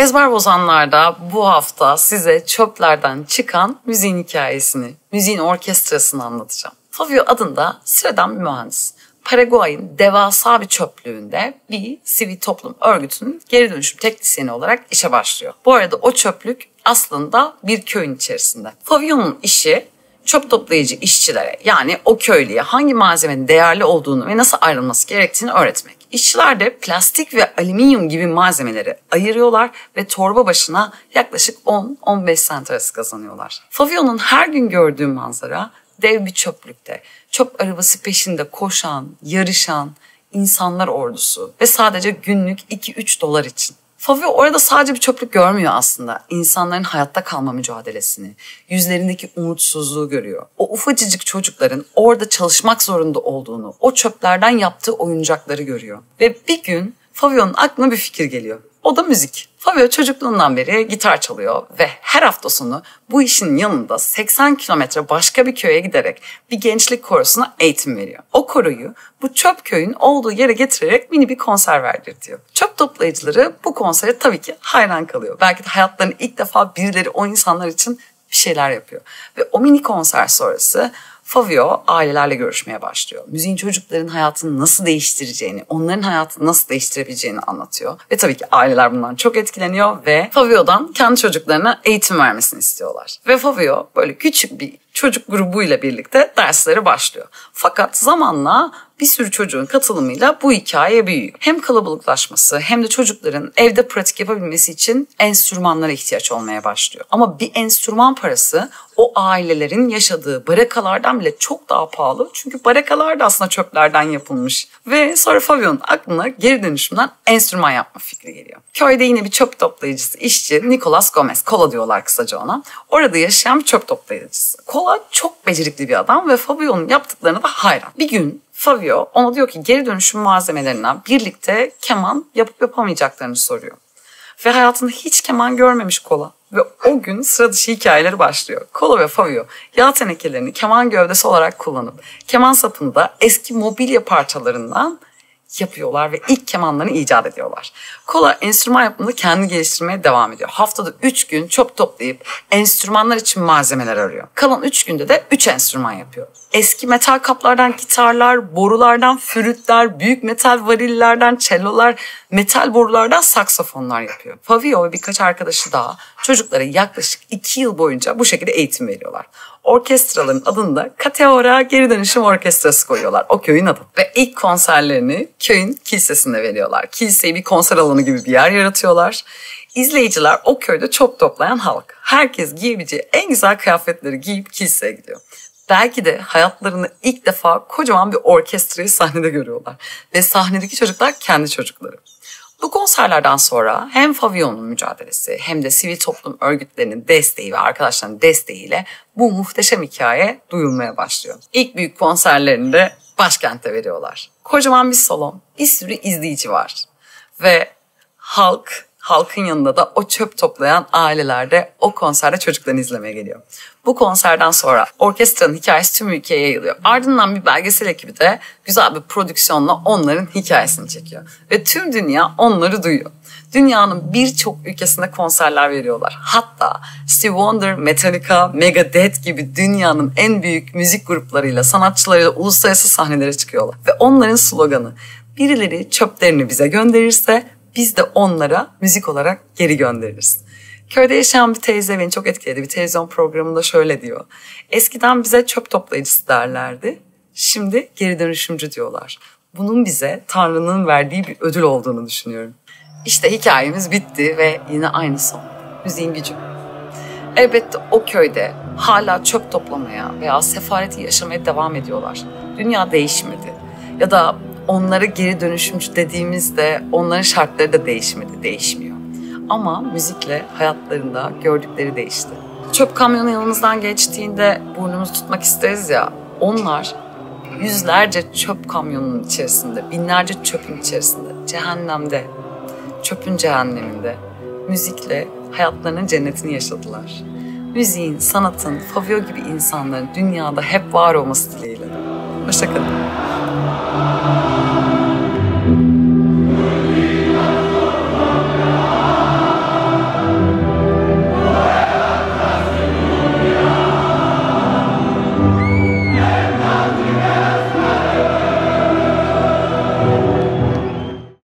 Ezber Bozanlar'da bu hafta size çöplerden çıkan müziğin hikayesini, müziğin orkestrasını anlatacağım. Fabio adında sıradan bir mühendis. Paraguay'ın devasa bir çöplüğünde bir sivil toplum örgütünün geri dönüşüm teknisyeni olarak işe başlıyor. Bu arada o çöplük aslında bir köyün içerisinde. Fabio'nun işi çöp toplayıcı işçilere, yani o köylüye hangi malzemenin değerli olduğunu ve nasıl ayrılması gerektiğini öğretmek. İşçiler de plastik ve alüminyum gibi malzemeleri ayırıyorlar ve torba başına yaklaşık 10-15 sent arası kazanıyorlar. Fabio'nun her gün gördüğü manzara dev bir çöplükte, çöp arabası peşinde koşan, yarışan insanlar ordusu ve sadece günlük 2-3 dolar için. Fabio orada sadece bir çöplük görmüyor aslında. İnsanların hayatta kalma mücadelesini, yüzlerindeki umutsuzluğu görüyor. O ufacıcık çocukların orada çalışmak zorunda olduğunu, o çöplerden yaptığı oyuncakları görüyor. Ve bir gün Fabio'nun aklına bir fikir geliyor. O da müzik. Fabio çocukluğundan beri gitar çalıyor ve her hafta sonu bu işin yanında 80 kilometre başka bir köye giderek bir gençlik korosuna eğitim veriyor. O koroyu bu çöp köyün olduğu yere getirerek mini bir konser verdirtiyor. Çöp toplayıcıları bu konsere tabii ki hayran kalıyor. Belki de hayatlarında ilk defa birileri o insanlar için bir şeyler yapıyor. Ve o mini konser sonrası Fabio ailelerle görüşmeye başlıyor. Müziğin çocukların hayatını nasıl değiştireceğini, onların hayatını nasıl değiştirebileceğini anlatıyor. Ve tabii ki aileler bundan çok etkileniyor ve Fabio'dan kendi çocuklarına eğitim vermesini istiyorlar. Ve Fabio böyle küçük bir çocuk grubuyla birlikte derslere başlıyor. Fakat zamanla bir sürü çocuğun katılımıyla bu hikaye büyüyor. Hem kalabalıklaşması hem de çocukların evde pratik yapabilmesi için enstrümanlara ihtiyaç olmaya başlıyor. Ama bir enstrüman parası o ailelerin yaşadığı barakalardan bile çok daha pahalı. Çünkü barakalar da aslında çöplerden yapılmış. Ve sonra Fabio'nun aklına geri dönüşümden enstrüman yapma fikri geliyor. Köyde yine bir çöp toplayıcısı işçi Nicolas Gomez, Cola diyorlar kısaca ona. Orada yaşayan bir çöp toplayıcısı. Cola çok becerikli bir adam ve Fabio'nun yaptıklarına da hayran. Bir gün Fabio ona diyor ki geri dönüşüm malzemelerinden birlikte keman yapıp yapamayacaklarını soruyor. Ve hayatında hiç keman görmemiş Cola. Ve o gün sıra dışı hikayeleri başlıyor. Cola ve Fabio yağ tenekelerini keman gövdesi olarak kullanıp keman sapını da eski mobilya parçalarından yapıyorlar ve ilk kemanlarını icat ediyorlar. Cola enstrüman yapımında kendi geliştirmeye devam ediyor. Haftada 3 gün çöp toplayıp enstrümanlar için malzemeler arıyor. Kalan 3 günde de 3 enstrüman yapıyor. Eski metal kaplardan gitarlar, borulardan flütler, büyük metal varillerden cellolar, metal borulardan saksafonlar yapıyor. Fabio ve birkaç arkadaşı daha çocuklara yaklaşık 2 yıl boyunca bu şekilde eğitim veriyorlar. Orkestraların adını da Kateora Geri Dönüşüm Orkestrası koyuyorlar. O köyün adı. Ve ilk konserlerini köyün kilisesinde veriyorlar. Kiliseyi bir konser alanı gibi bir yer yaratıyorlar. İzleyiciler o köyde çöp toplayan halk. Herkes giyebileceği en güzel kıyafetleri giyip kiliseye gidiyor. Belki de hayatlarında ilk defa kocaman bir orkestrayı sahnede görüyorlar. Ve sahnedeki çocuklar kendi çocukları. Bu konserlerden sonra hem Fabio'nun mücadelesi hem de sivil toplum örgütlerinin desteği ve arkadaşlarının desteğiyle bu muhteşem hikaye duyulmaya başlıyor. İlk büyük konserlerini de başkentte veriyorlar. Kocaman bir salon, bir sürü izleyici var ve halkın yanında da o çöp toplayan aileler de o konserde çocuklarını izlemeye geliyor. Bu konserden sonra orkestranın hikayesi tüm ülkeye yayılıyor. Ardından bir belgesel ekibi de güzel bir prodüksiyonla onların hikayesini çekiyor. Ve tüm dünya onları duyuyor. Dünyanın birçok ülkesinde konserler veriyorlar. Hatta Stevie Wonder, Metallica, Megadeth gibi dünyanın en büyük müzik gruplarıyla, sanatçılarıyla uluslararası sahnelere çıkıyorlar. Ve onların sloganı, birileri çöplerini bize gönderirse biz de onlara müzik olarak geri göndeririz. Köyde yaşayan bir teyze beni çok etkiledi. Bir televizyon programında şöyle diyor. Eskiden bize çöp toplayıcısı derlerdi. Şimdi geri dönüşümcü diyorlar. Bunun bize Tanrı'nın verdiği bir ödül olduğunu düşünüyorum. İşte hikayemiz bitti ve yine aynı son. Müziğin gücü. Elbette o köyde hala çöp toplamaya veya sefaleti yaşamaya devam ediyorlar. Dünya değişmedi. Ya da onlara geri dönüşümcü dediğimizde onların şartları da değişmedi, değişmiyor. Ama müzikle hayatlarında gördükleri değişti. Çöp kamyonu yanımızdan geçtiğinde burnumuzu tutmak isteriz ya, onlar yüzlerce çöp kamyonunun içerisinde, binlerce çöpün içerisinde, cehennemde, çöpün cehenneminde müzikle hayatlarının cennetini yaşadılar. Müziğin, sanatın, Fabio gibi insanların dünyada hep var olması dileğiyle. Hoşça kalın.